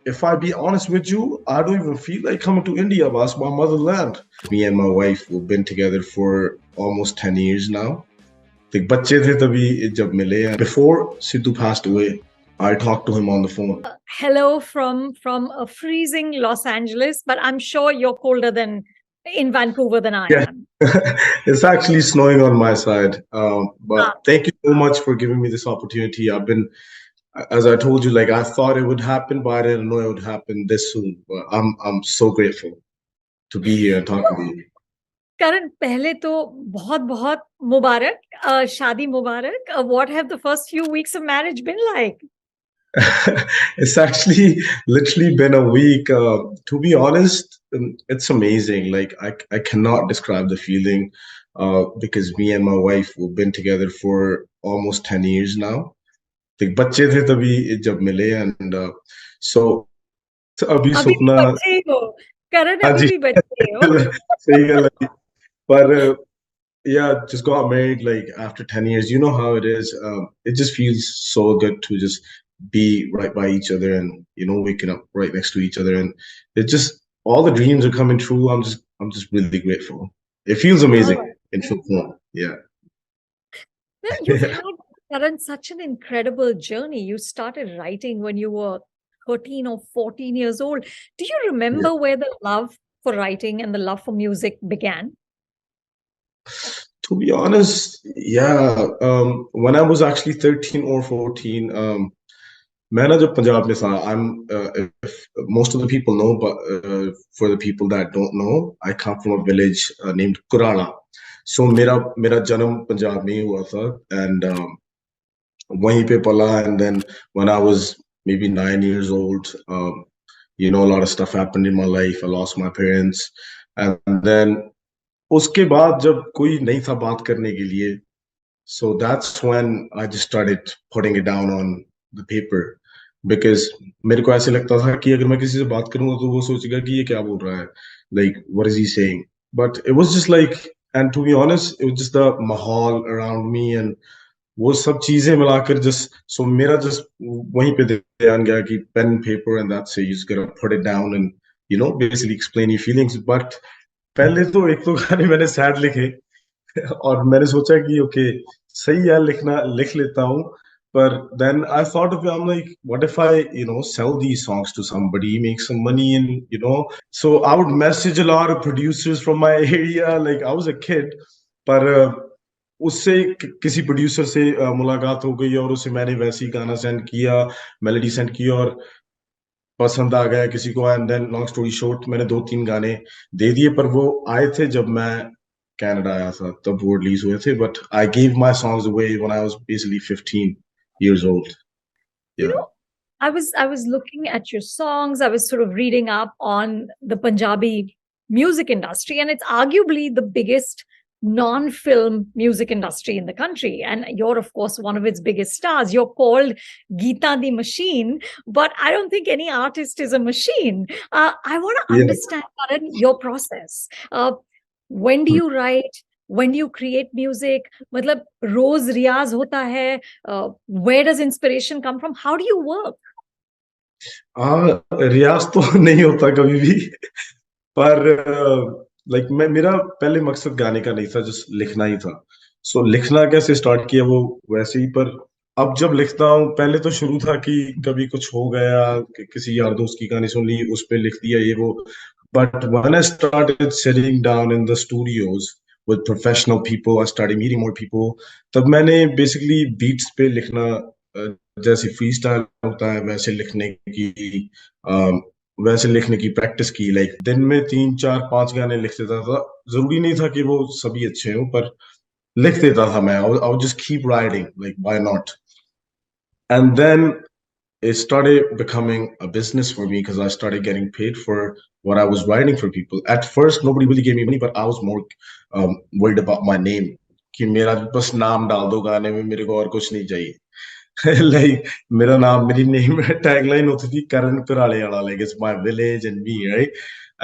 If I be honest with you, I don't even feel like coming to India, boss, my motherland. Me and my wife, we've been together for almost 10 years now. The बच्चे थे तभी जब मिले. Before Sidhu passed away, I talked to him on the phone. Hello from a freezing Los Angeles, but I'm sure you're colder than in Vancouver than I Yeah, am. it's actually snowing on my side. But Ah, thank you so much for giving me this opportunity. As I told you, like I thought it would happen, but I didn't know it would happen this soon. But I'm so grateful to be here and talking to you. Karan, पहले तो बहुत बहुत मुबारक, शादी मुबारक. What have the first few weeks of marriage been like? It's actually literally been a week. To be honest, it's amazing. Like I cannot describe the feeling because me and my wife we've been together for almost 10 years now. The बच्चे थे तभी जब मिले and so अभी अभी भी सपना बच्चे ही हो, करण हाँ अभी जी भी बच्चे हो. सही गल है पर yeah, just got married like after 10 years. You know how it is. It just feels so good to just be right by each other and waking up right next to each other, and it just all the dreams are coming true. I'm just really grateful. It feels amazing Oh, in full form. Yeah. well, you've had, Karan, such an incredible journey. You started writing when you were 13 or 14 years old. Do you Yeah. remember where the love for writing and the love for music began? To be honest, yeah. When I was actually 13 or 14, मैं ना जब पंजाब में था, if most of the people know, but for the people that don't know, I come from a village named Kurala. So मेरा जन्म पंजाब में ही हुआ था, and वहीं पे पला, and then when I was maybe 9 years old, a lot of stuff happened in my life. I lost my parents, and then उसके बाद जब कोई नहीं था बात करने के लिए, so that's when I just started putting it down on the paper because मेरे को ऐसे लगता था कि अगर मैं किसी से बात करूंगा तो वो सोचेगा कि ये क्या बोल रहा है, like what is he saying. But it was just like, and to be honest, it was just the mahal around me and वो सब चीजें मिलाकर just so मेरा just वहीं पे ध्यान गया कि pen paper and that's it, you just gotta put it down and basically explain your feelings. But पहले तो एक दो गाने मैंने सैड लिखे और मैंने सोचा कि ओके सही है, लिखना लिख लेता हूँ. But then I thought of it, I'm like, what if I, sell these songs to somebody, make some money, so I would message a lot of producers from my area. Like I was a kid, but उससे किसी producer से मुलाकात हो गई और उसे मैंने वैसे ही गाना सेंड किया, मेलोडी सेंड की और पसंद आ गया किसी को. And then long story short, मैंने 2-3 गाने दे दिए, पर वो आए थे जब मैं कनाडा आया था, तब वो रिलीज हुए थे. But I give my songs away when I was basically 15 years old. You Yeah. know, I was looking at your songs. I was sort of reading up on the Punjabi music industry, and it's arguably the biggest non-film music industry in the country. And you're, of course, one of its biggest stars. You're called Geeta the Machine, but I don't think any artist is a machine. I want to Yeah. understand, Karan, your process. When do you write? When do you create music? मतलब रोज रियाज होता है? Where does inspiration come from? How do you work? रियाज तो नहीं होता कभी भी, पर like मेरा पहले मकसद गाने का नहीं था, जस्ट लिखना ही था. सो लिखना कैसे स्टार्ट किया वो वैसे ही. पर अब जब लिखता हूँ, पहले तो शुरू था कि कभी कुछ हो गया, किसी यार दोस्त की कहानी सुन ली, उस पे लिख दिया ये वो. But when I started sitting down in the studios with professional people, I started meeting more people. तब मैंने basically beats पे लिखना, जैसे फ्री स्टाइल होता है वैसे लिखने की प्रैक्टिस की. लाइक दिन में 3-4-5 गाने लिख देता था. जरूरी नहीं था कि वो सभी अच्छे हों, पर लिख देता था मैं. I would just keep writing, like why not. And then it started becoming a business for me because I started getting paid for what I was writing for people. At first, nobody really gave me money, but I was more worried about my name. कि मेरा बस नाम डाल दो गाने में, मेरे को और कुछ नहीं चाहिए. Like मेरा नाम, मेरी नेम टैगलाइन होती थी करण कराले वाला, like it's my village and me, right?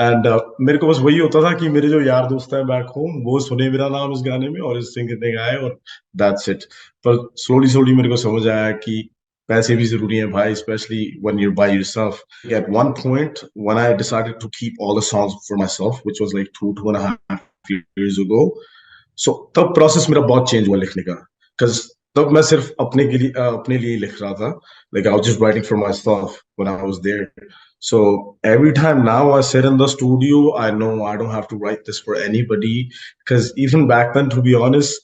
And मेरे को बस वही होता था कि मेरे जो यार दोस्त हैं बैक होम वो सुने मेरा नाम इस गाने में और इस सिंगर ने गाए और that's it. पर slowly slowly मेरे को समझ आया कि पैसे भी जरूरी हैं भाई, especially when you're by yourself. At one point, when I decided to keep all the songs for myself, which was like 2.5 years ago, so तब process मेरा बहुत change हुआ लिखने का, because तब मैं सिर्फ अपने लिए लिख रहा था. Like I was just writing for myself when I was there. So every time now I sit in the studio, I know I don't have to write this for anybody. Because even back then, to be honest,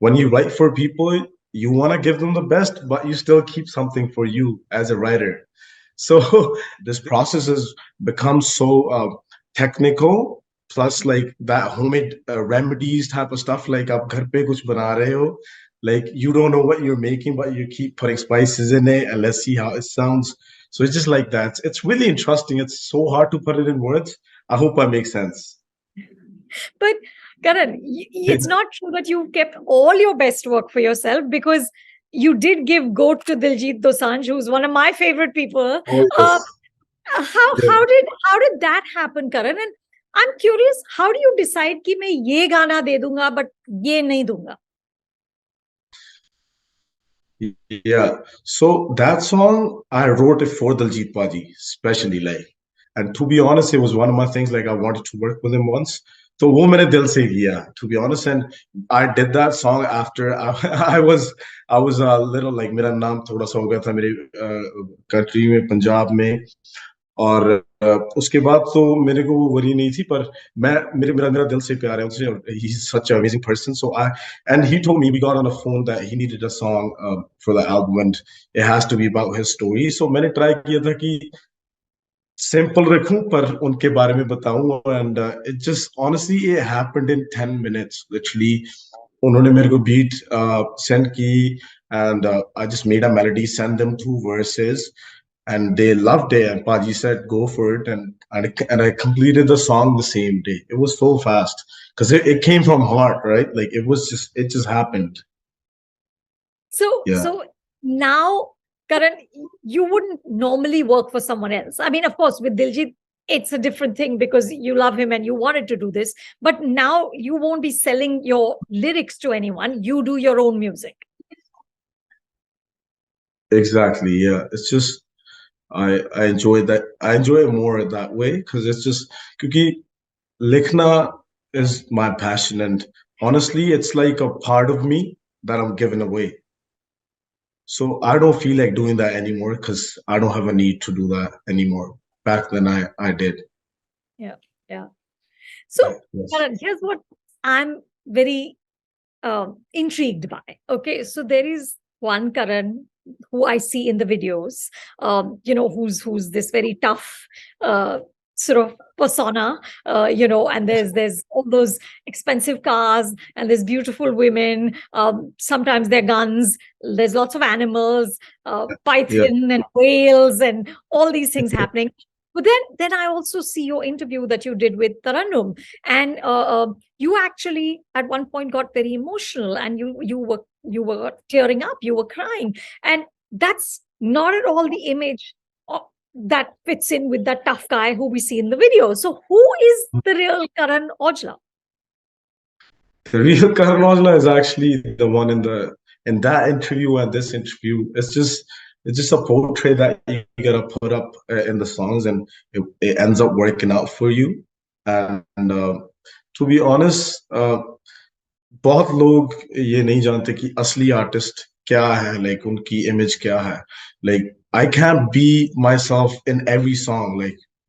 when you write for people, you want to give them the best, but you still keep something for you as a writer. So this process has become so technical, plus like that homemade remedies type of stuff, like आप घर पे कुछ बना रहे हो, like you don't know what you're making, but you keep putting spices in it and let's see how it sounds. So it's just like that. It's really interesting. It's so hard to put it in words. I hope I make sense. But Karan, it's not true that you kept all your best work for yourself, because you did give goat to Diljit Dosanjh, who's one of my favorite people. Oh, Uh, yes. how did that happen, Karan? And I'm curious, how do you decide कि मैं ये गाना दे दूंगा but ये नहीं दूंगा? Yeah. So that song I wrote it for Diljit Paji, especially like. And to be honest, it was one of my things, like I wanted to work with him once. So wo mere dil se kiya, to be honest. And I did that song after I was a little like मेरा नाम थोड़ा सा हो गया था मेरे country में, पंजाब में. और उसके बाद तो मेरे को वो वरी नहीं थी, पर मैं मेरा मेरा दिल से प्यार है उससे. He's such an amazing person. So and he told me, we got on the phone, that he needed a song for the album and it has to be about his story. So मैंने try किया था कि simple रखूं पर उनके बारे में बताऊं. And it just honestly it happened in 10 minutes literally. उन्होंने मेरे को beat send की, and I just made a melody, send them 2 verses, and they loved it. And Paji said, "Go for it," and I completed the song the same day. It was so fast because it came from heart, right? Like it just happened. Yeah. So now, Karan, you wouldn't normally work for someone else. I mean, of course, with Diljit, it's a different thing because you love him and you wanted to do this. But now you won't be selling your lyrics to anyone. You do your own music. Exactly. Yeah. It's just I enjoy that. I enjoy it more that way because it's just because likhna is my passion, and honestly, it's like a part of me that I'm giving away. So I don't feel like doing that anymore because I don't have a need to do that anymore. Back then I did. Yeah. Yeah. So, Yes. Karan, here's what I'm very intrigued by. Okay. So there is one Karan who I see in the videos, who's this very tough sort of persona, and there's all those expensive cars and there's beautiful women. Sometimes they're guns. There's lots of animals, python and whales and all these things happening. But then I also see your interview that you did with Taranum, and you actually at one point got very emotional, and you were tearing up, you were crying, and that's not at all the image that fits in with that tough guy who we see in the video. So who is the real Karan Aujla? The real Karan Aujla is actually the one in that interview and this interview. It's just a portrait that you gotta put up in the songs, and it ends up working out for you. And to be honest, बहुत लोग ये नहीं जानते कि असली artist क्या है, like उनकी image क्या है. Like I can't be myself in every song.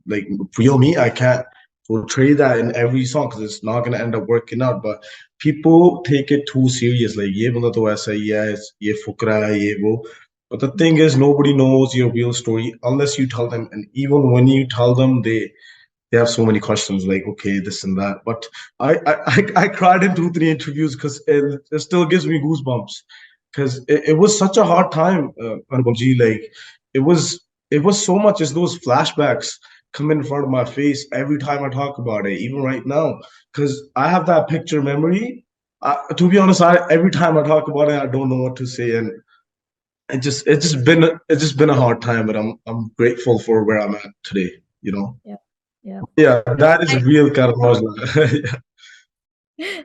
Like real me, I can't portray that in every song because it's not gonna end up working out. But people take it too serious. Like ये बंदा तो ऐसा ही है, ये फुकरा है, ये वो. But the thing is, nobody knows your real story unless you tell them. And even when you tell them, they have so many questions, like, okay, this and that. But I cried in 2 3 interviews because it still gives me goosebumps because it was such a hard time, Anupamji. Like it was so much as those flashbacks come in front of my face every time I talk about it, even right now, because I have that picture memory. To be honest, every time I talk about it, I don't know what to say, and it's just been a hard time, but I'm grateful for where I'm at today. Yeah. Yeah, that is real Karan Aujla.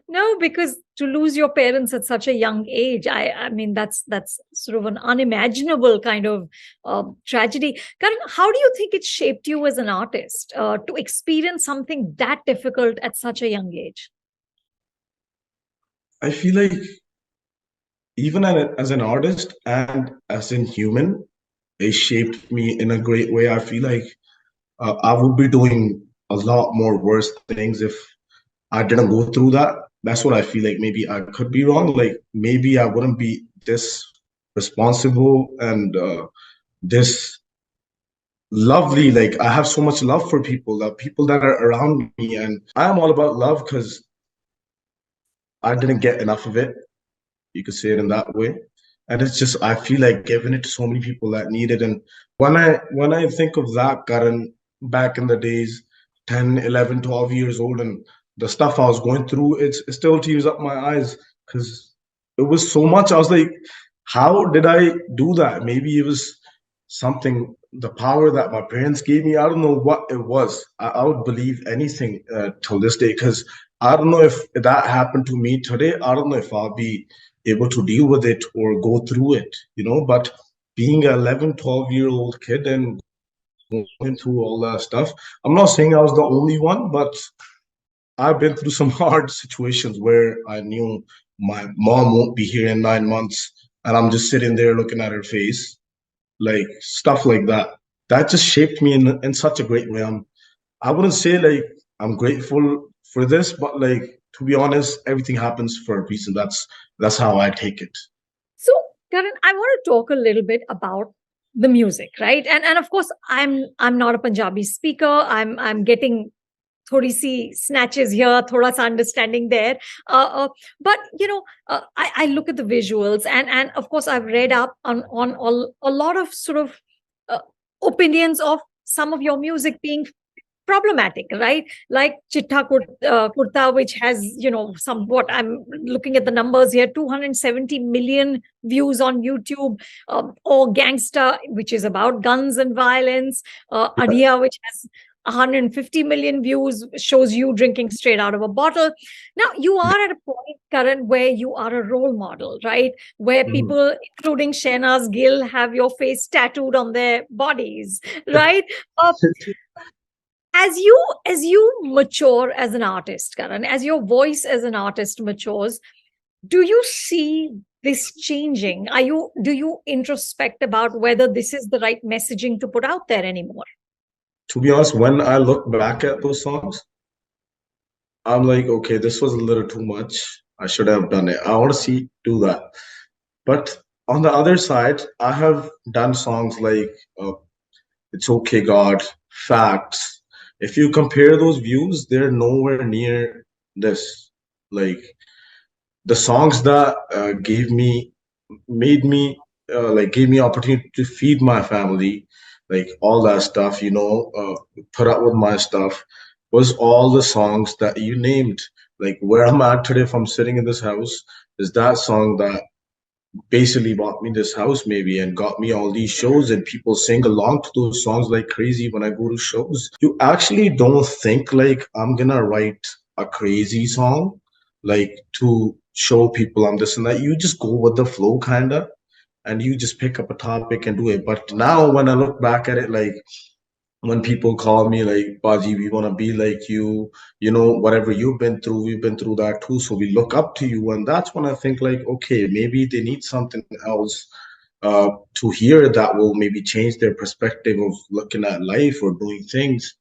No, because to lose your parents at such a young age, I mean, that's sort of an unimaginable kind of tragedy. Karan, how do you think it shaped you as an artist to experience something that difficult at such a young age? I feel like even as an artist and as in human, it shaped me in a great way. I feel like I would be doing a lot more worse things if I didn't go through that. That's what I feel like. Maybe I could be wrong. Like maybe I wouldn't be this responsible and this lovely. Like I have so much love for people, people that are around me, and I am all about love because I didn't get enough of it. You could say it in that way. And it's just I feel like giving it to so many people that need it. And when I think of that, Karan, back in the days, 10, 11, 12 years old, and the stuff I was going through, it still tears up my eyes because it was so much. I was like, how did I do that? Maybe it was something, the power that my parents gave me. I don't know what it was. I would believe anything till this day because I don't know if that happened to me today. I don't know if I'll be able to deal with it or go through it, But being an 11, 12-year-old kid and going through all that stuff, I'm not saying I was the only one, but I've been through some hard situations where I knew my mom won't be here in 9 months, and I'm just sitting there looking at her face, like stuff like that. That just shaped me in such a great way. I wouldn't say like I'm grateful for this, but like to be honest, everything happens for a reason. That's how I take it. So, Karan, I want to talk a little bit about the music, right? And of course, I'm not a Punjabi speaker. I'm getting thodi si snatches here, thoda sa understanding there. But I look at the visuals, and of course, I've read up on all, a lot of sort of uh, opinions of some of your music being problematic, right? Like Kurta, which has, somewhat, I'm looking at the numbers here, 270 million views on YouTube, or Gangsta, which is about guns and violence, Yeah. Adia, which has 150 million views, shows you drinking straight out of a bottle. Now, you are at a point, Karan, where you are a role model, right? Where Mhm. people, including Shehnaz Gill, have your face tattooed on their bodies, right? Uh, as you mature as an artist, Karan, as your voice as an artist matures, do you see this changing? Do you introspect about whether this is the right messaging to put out there anymore? To be honest, when I look back at those songs, I'm like, okay, this was a little too much. I should have done it. I want to see do that. But on the other side, I have done songs like It's Okay, God, Facts. If you compare those views, they're nowhere near this. Like the songs that made me, gave me opportunity to feed my family, like all that stuff, put up with my stuff, was all the songs that you named. Like where I'm at today, if I'm sitting in this house, is that song that basically bought me this house maybe and got me all these shows, and people sing along to those songs like crazy when I go to shows. You actually don't think like I'm gonna write a crazy song like to show people I'm this and that. You just go with the flow kinda, and you just pick up a topic and do it. But now when I look back at it, like when people call me like, Baji, we want to be like you, whatever you've been through, we've been through that too. So we look up to you. And that's when I think like, okay, maybe they need something else to hear that will maybe change their perspective of looking at life or doing things.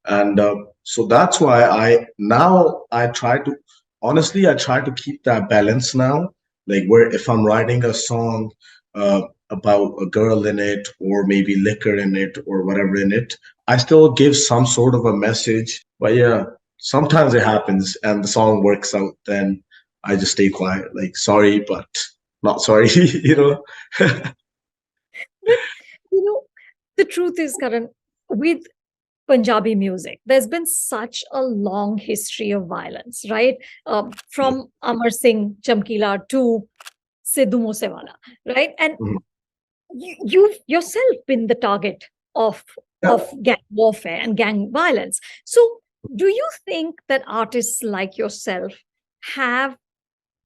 And so that's why I try to, honestly, I try to keep that balance now. Like where if I'm writing a song about a girl in it, or maybe liquor in it, or whatever in it, I still give some sort of a message. But yeah, sometimes it happens and the song works out, then I just stay quiet. Like, sorry, but not sorry, you know? But you know, the truth is, Karan, with Punjabi music, there's been such a long history of violence, right? From Amar Singh Chamkila to Sidhu Moose Wala, right? And Mhm. you've yourself been the target of Yeah. of gang warfare and gang violence. So, do you think that artists like yourself have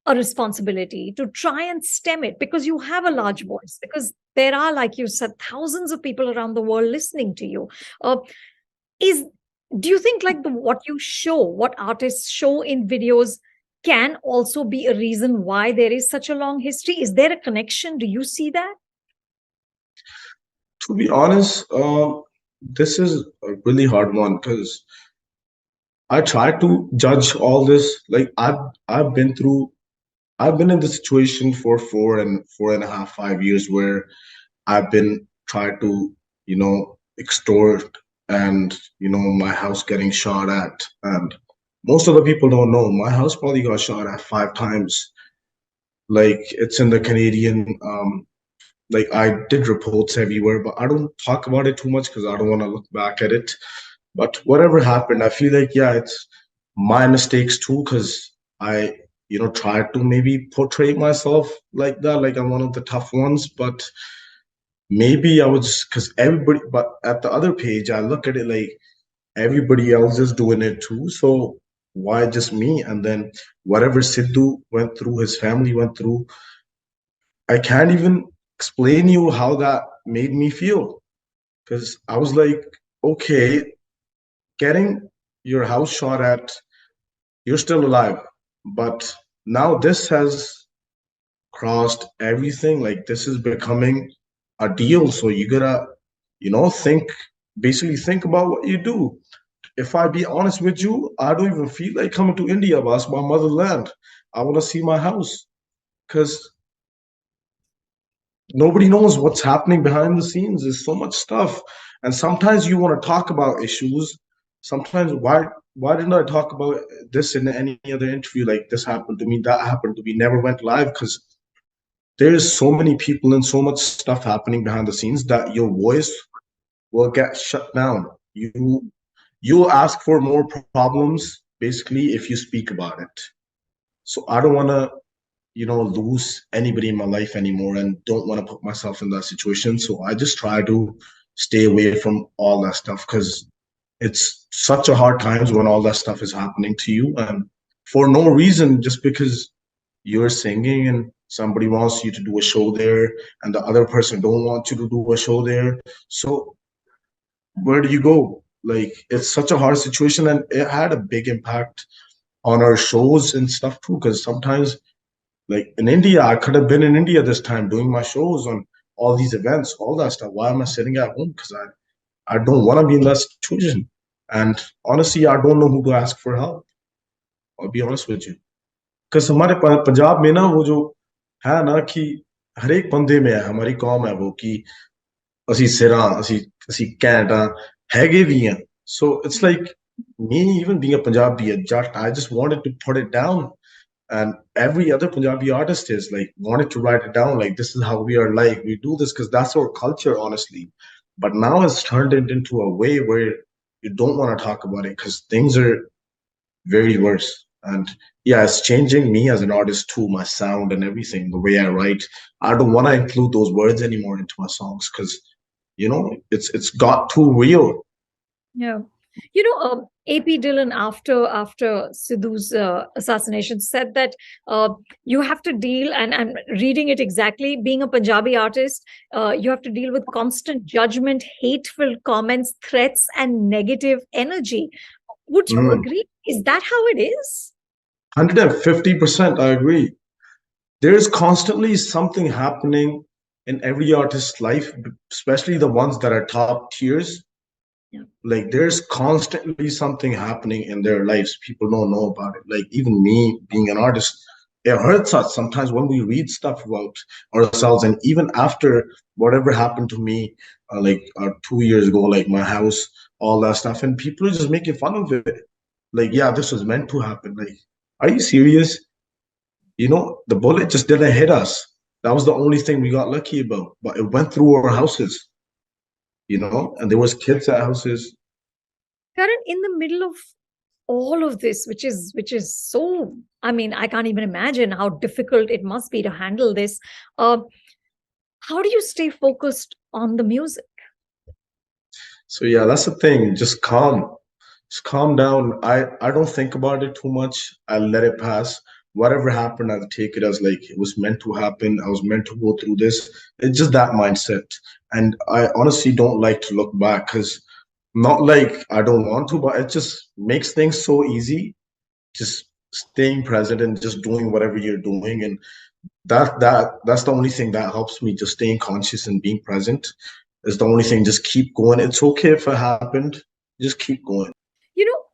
a responsibility to try and stem it, because you have a large voice, because there are, like you said, thousands of people around the world listening to you. Is Do you think like what you show, what artists show in videos, can also be a reason why there is such a long history? Is there a connection? Do you see that? To be honest, this is a really hard one because I try to judge all this. Like I've been through, I've been in the situation for 4.5, 5 years where I've been tried to, extort, and my house getting shot at. And most of the people don't know my house probably got shot at 5 times. Like it's in the Canadian, like I did reports everywhere, but I don't talk about it too much because I don't want to look back at it. But whatever happened, I feel like, yeah, it's my mistakes too, because I, tried to maybe portray myself like that, like I'm one of the tough ones. But maybe I was, because everybody, but at the other page, I look at it like everybody else is doing it too. So why just me? And then whatever Sidhu went through, his family went through, I can't even explain you how that made me feel. Because I was like, okay, getting your house shot at, you're still alive. But now this has crossed everything. Like this is becoming a deal. So you gotta, basically think about what you do. If I be honest with you, I don't even feel like coming to India, boss, my motherland. I want to see my house because nobody knows what's happening behind the scenes. There's so much stuff. And sometimes you want to talk about issues. Sometimes why didn't I talk about this in any other interview? Like this happened to me, that happened to me, never went live because there's so many people and so much stuff happening behind the scenes that your voice will get shut down. You'll ask for more problems basically if you speak about it. So I don't want to, lose anybody in my life anymore and don't want to put myself in that situation. So I just try to stay away from all that stuff because it's such a hard times when all that stuff is happening to you and for no reason, just because you're singing and somebody wants you to do a show there and the other person don't want you to do a show there. So where do you go? Like it's such a hard situation and it had a big impact on our shows and stuff too. Because sometimes, like in India, I could have been in India this time doing my shows on all these events, all that stuff. Why am I sitting at home? Because I don't want to be in that situation. And honestly, I don't know who to ask for help. I'll be honest with you. Because हमारे पंजाब में ना वो जो है ना कि हर एक बंदे में है हमारी कौम है वो कि ਅਸੀਂ ਸਿਰਾਂ ਅਸੀਂ ਘੈਂਟ ਆ ਹੈਗੇ ਵੀ ਆ so it's like me even being a Punjabi a Jat I just wanted to put it down and every other Punjabi artist is like wanted to write it down like this is how we are like we do this because that's our culture honestly but now it's turned it into a way where you don't want to talk about it because things are very worse. And yeah, it's changing me as an artist too, my sound and everything, the way I write. I don't want to include those words anymore into my songs because, it's got too real. Yeah. AP Dillon, after Sidhu's assassination, said that you have to deal, and I'm reading it exactly, being a Punjabi artist, you have to deal with constant judgment, hateful comments, threats, and negative energy. Would you agree? Is that how it is? 150%, I agree. There's constantly something happening in every artist's life, especially the ones that are top tiers. Yeah. Like there's constantly something happening in their lives. People don't know about it. Like even me being an artist, it hurts us sometimes when we read stuff about ourselves. And even after whatever happened to me, 2 years ago, like my house, all that stuff, and people are just making fun of it. Like, yeah, this was meant to happen. Like, are you serious? The bullet just didn't hit us. That was the only thing we got lucky about. But it went through our houses, and there was kids at houses. Karan, in the middle of all of this, which is so, I mean, I can't even imagine how difficult it must be to handle this. How do you stay focused on the music? So yeah, that's the thing. Just calm. just calm down. I don't think about it too much. I let it pass. Whatever happened, I take it as like it was meant to happen. I was meant to go through this. It's just that mindset. And I honestly don't like to look back because not like I don't want to, but it just makes things so easy. Just staying present and just doing whatever you're doing. And that's the only thing that helps me. Just staying conscious and being present is the only thing. Just keep going. It's okay if it happened. Just keep going.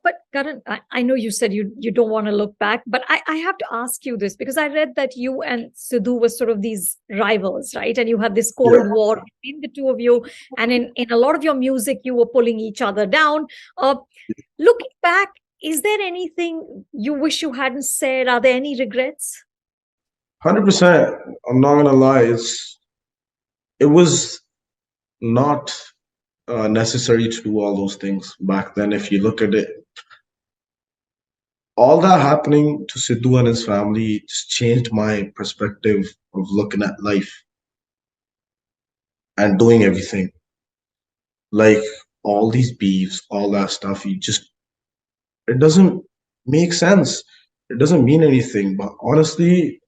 But Karan, I know you said you don't want to look back, but I have to ask you this because I read that you and Sidhu were sort of these rivals, right? And you had this Yeah. cold war between the two of you. And in a lot of your music, you were pulling each other down. Looking back, is there anything you wish you hadn't said? Are there any regrets? 100%. I'm not gonna lie. It was not necessary to do all those things back then. If you look at it, all that happening to Sidhu and his family just changed my perspective of looking at life and doing everything. Like all these beefs, all that stuff, it doesn't make sense. It doesn't mean anything. But honestly,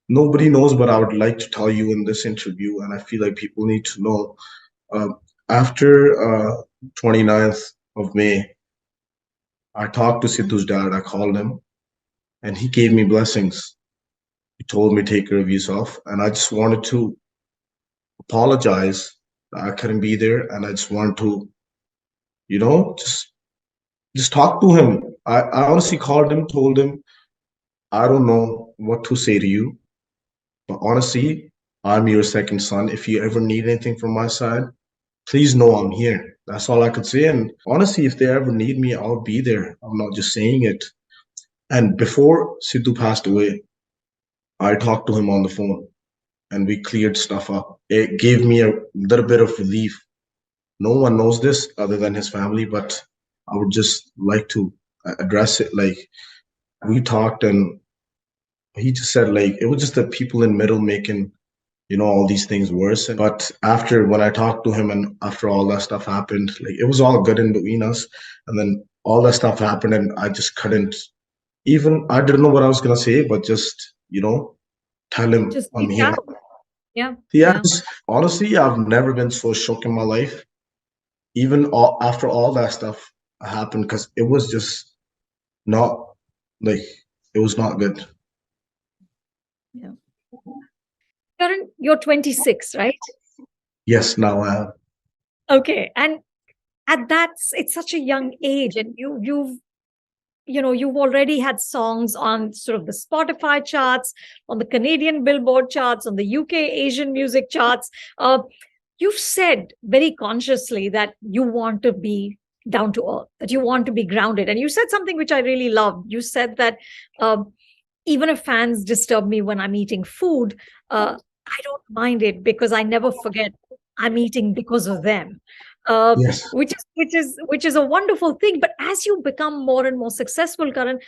nobody knows, but I would like to tell you in this interview, and I feel like people need to know. After 29th of May, I talked to Sidhu's dad. I called him, and he gave me blessings. He told me take care of yourself, and I just wanted to apologize that I couldn't be there, and I just wanted to, you know, just talk to him. I honestly called him, told him I don't know what to say to you, but honestly, I'm your second son. If you ever need anything from my side, please know I'm here. That's all I could say. And honestly, if they ever need me, I'll be there. I'm not just saying it. And before Sidhu passed away, I talked to him on the phone and we cleared stuff up. It gave me a little bit of relief. No one knows this other than his family, but I would just like to address it. Like we talked and he just said like it was just the people in middle making all these things worse. But after when I talked to him and after all that stuff happened, like it was all good in between us. And then all that stuff happened and I just couldn't even, I didn't know what I was gonna say, but just, tell him Just I'm speak here. out. Yeah. Yeah, Yeah. honestly, I've never been so shook in my life, even after all that stuff happened, because it was just not like it was not good. Yeah. Karan, you're 26, right? Yes, now I am. Okay. And at that, it's such a young age, and you've already had songs on sort of the Spotify charts, on the Canadian Billboard charts, on the UK Asian music charts. You've said very consciously that you want to be down to earth, that you want to be grounded. And you said something which I really loved. You said that even if fans disturb me when I'm eating food, I don't mind it because I never forget I'm eating because of them. Uh, Yes. which is a wonderful thing. But as you become more and more successful, Karan,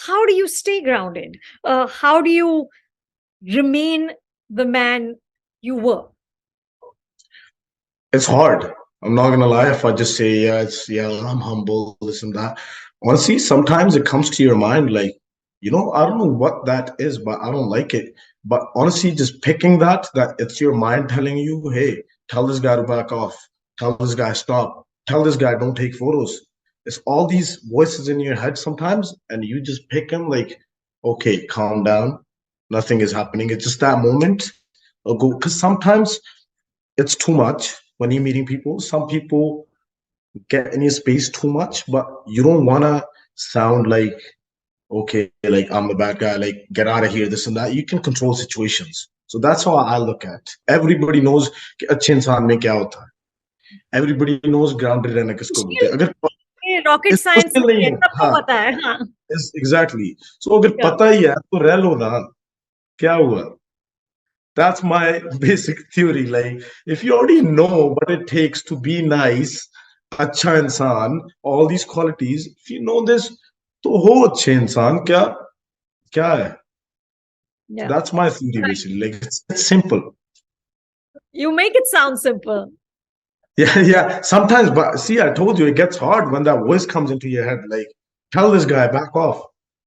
how do you stay grounded? How do you remain the man you were? It's hard. I'm not gonna lie. If I just say, yeah, I'm humble, this and that. Honestly, sometimes it comes to your mind, like, I don't know what that is, but I don't like it. But honestly, just picking that it's your mind telling you, hey, tell this guy to back off, tell this guy stop, tell this guy don't take photos. It's all these voices in your head sometimes, and you just pick them like, okay, calm down, nothing is happening. It's just that moment. I'll go because sometimes it's too much when you're meeting people. Some people get in your space too much, but you don't want to sound like, okay, like I'm the bad guy, like get out of here, this and that. You can control situations. So that's how I look at. Everybody knows कि अच्छे इंसान में क्या होता है. Everybody knows grounded रहना किसको बोलते हैं. अगर ये रॉकेट इस साइंस मुश्किल नहीं नहीं है, है. सबको हाँ, पता है. हाँ. exactly. So अगर Yeah. पता ही है तो रह लो ना. क्या हुआ? That's my basic theory. Like, if you already know what it takes to be nice, अच्छा इंसान, all these qualities, if you know this, तो हो अच्छे इंसान, क्या है? Yeah. That's my theory basically. Like, it's simple. You make it sound simple. Yeah, yeah. Sometimes, but see, I told you it gets hard when that voice comes into your head. Like, tell this guy back off.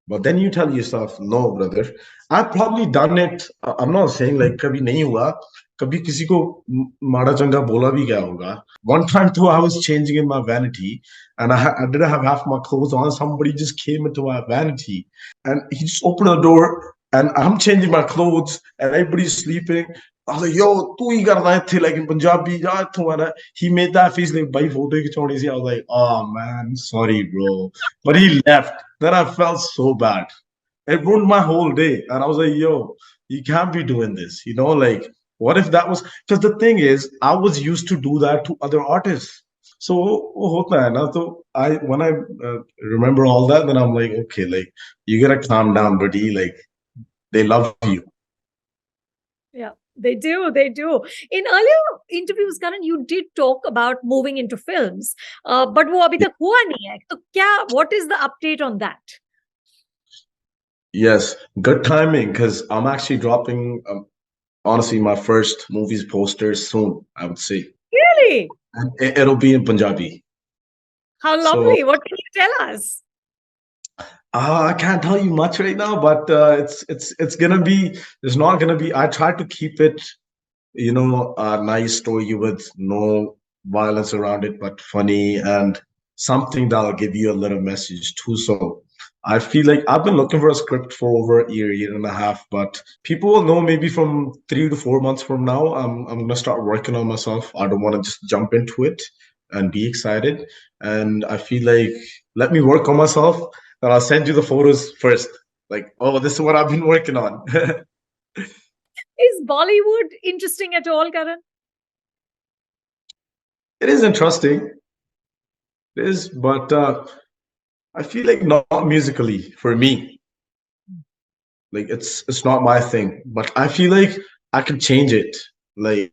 But then you tell yourself, no, brother. I've probably done it. I'm not saying like कभी नहीं हुआ. कभी किसी को माड़ा चंगा बोला भी गया होगा. One time too, I was changing in my vanity, and I didn't have half my clothes on. Somebody just came into my vanity, and he just opened the door, and I'm changing my clothes, and everybody's sleeping. I was like, yo, तू ही करना है थे like in Punjabi जा तुम्हारा. He made that face like भाई photo खिंचवानी C. I was like, oh man, sorry bro, but he left. Then I felt so bad. It ruined my whole day, and I was like, yo, you can't be doing this. Like what if that was because the thing is, I was used to do that to other artists. So वो होता है ना तो I when I remember all that, then I'm like, okay, like you gotta calm down, buddy. Like they love you. Yeah, they do. They do. In earlier interviews, Karan, you did talk about moving into films, but वो अभी तक हुआ नहीं है. तो क्या? What is the update on that? Yes, good timing because I'm actually dropping honestly my first movies poster soon, I would say. Really? And it'll be in Punjabi. How So lovely. What can you tell us? I can't tell you much right now, but it's gonna be. There's not gonna be. I try to keep it, a nice story with no violence around it, but funny and something that'll give you a little message too. So I feel like I've been looking for a script for over a year and a half, but people will know maybe from 3 to 4 months from now. I'm gonna start working on myself. I don't want to just jump into it and be excited. And I feel like let me work on myself, and I'll send you the photos first. Like, oh, this is what I've been working on. Is Bollywood interesting at all, Karan? It is interesting. It is, but I feel like not musically for me. Like it's not my thing. But I feel like I can change it. Like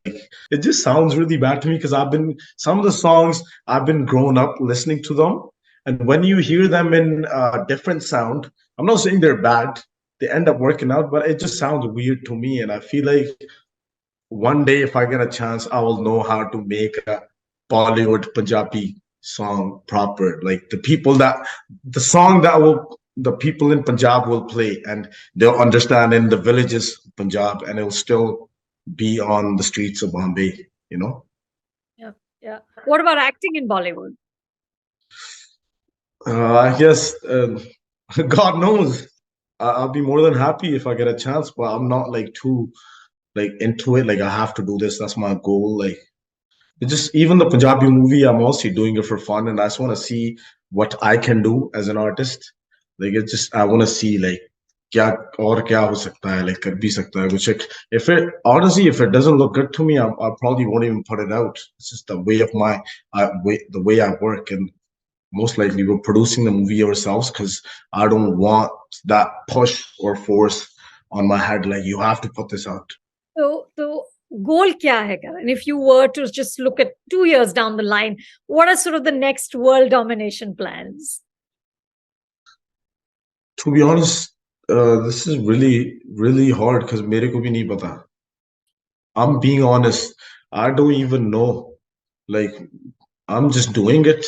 it just sounds really bad to me because I've been some of the songs I've been grown up listening to them, and when you hear them in a different sound, I'm not saying they're bad. They end up working out, but it just sounds weird to me, and I feel like one day if I get a chance, I will know how to make a Bollywood Punjabi song proper. Like the song that will the people in Punjab will play and they'll understand in the villages of Punjab and it'll still be on the streets of Bombay. Yeah, yeah. What about acting in Bollywood? I guess God knows. I'll be more than happy if I get a chance, but I'm not like too like into it. Like I have to do this. That's my goal. Like it just even the Punjabi movie, I'm also doing it for fun, and I just want to see what I can do as an artist. Like it's just I want to see like क्या और क्या हो सकता है like कर भी सकता है कुछ if it honestly if it doesn't look good to me I probably won't even put it out. It's just the way of the way I work, and most likely we're producing the movie ourselves because I don't want that push or force on my head like you have to put this out. So goal kya hai, Karan? If you were to just look at 2 years down the line, what are sort of the next world domination plans? To be honest, this is really, really hard because मेरे को भी नहीं पता. I'm being honest. I don't even know. Like, I'm just doing it.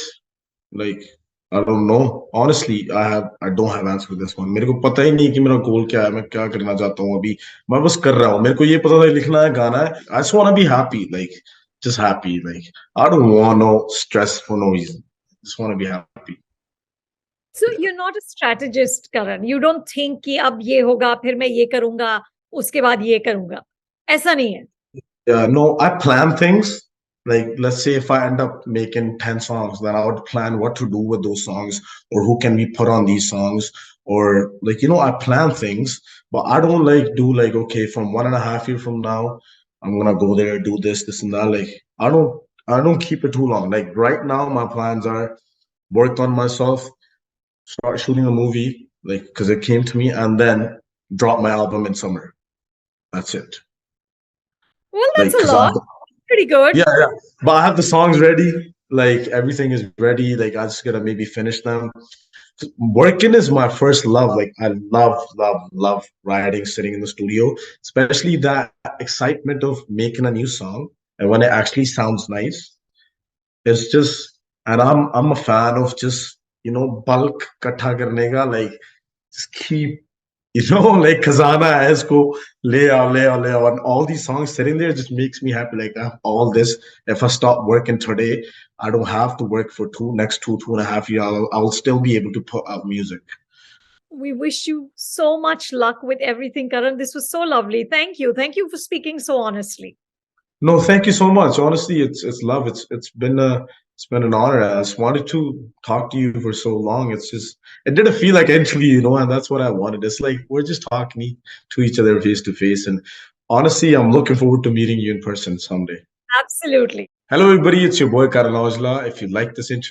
Like, I don't know. Honestly, I don't have answer for this one. मेरे को पता ही नहीं कि मेरा गोल क्या है, मैं क्या करना चाहता हूँ अभी. मैं बस कर रहा हूँ. मेरे को ये पता था लिखना है, गाना है. I just want to be happy. Like, just happy. Like, I don't want no stress for no reason. Just want to be happy. So you're not a strategist, Karan. You don't think कि अब ये होगा, फिर मैं ये करूंगा, उसके बाद ये करूंगा. ऐसा नहीं है. Yeah, no, I plan things. Like, let's say if I end up making 10 songs, then I would plan what to do with those songs or who can be put on these songs. Or like, I plan things, but I don't like do like, okay, from 1.5 years from now, I'm gonna go there, do this and that. Like, I don't keep it too long. Like right now, my plans are work on myself, start shooting a movie, like because it came to me, and then drop my album in summer. That's it. Well, Like, that's a because lot. Pretty good. yeah, yeah. But I have the songs ready. Like everything is ready. Like I just gotta maybe finish them. Working is my first love. Like I love, love, love writing, sitting in the studio, especially that excitement of making a new song and when it actually sounds nice. It's just, and I'm a fan of just, bulk katha karne ka, like just keep, like khazana hai isko le aao, and all these songs sitting there just makes me happy. Like I have all this. If I stop working today, I don't have to work for next 2.5 years. I'll still be able to put out music. We wish you so much luck with everything, Karan. This was so lovely. Thank you. Thank you for speaking so honestly. No, thank you so much. Honestly, it's love. It's been an honor. I just wanted to talk to you for so long. It's just it didn't feel like entry, and that's what I wanted. It's like we're just talking to each other face to face. And honestly, I'm looking forward to meeting you in person someday. Absolutely. Hello, everybody. It's your boy Karan Aujla. If you like this interview,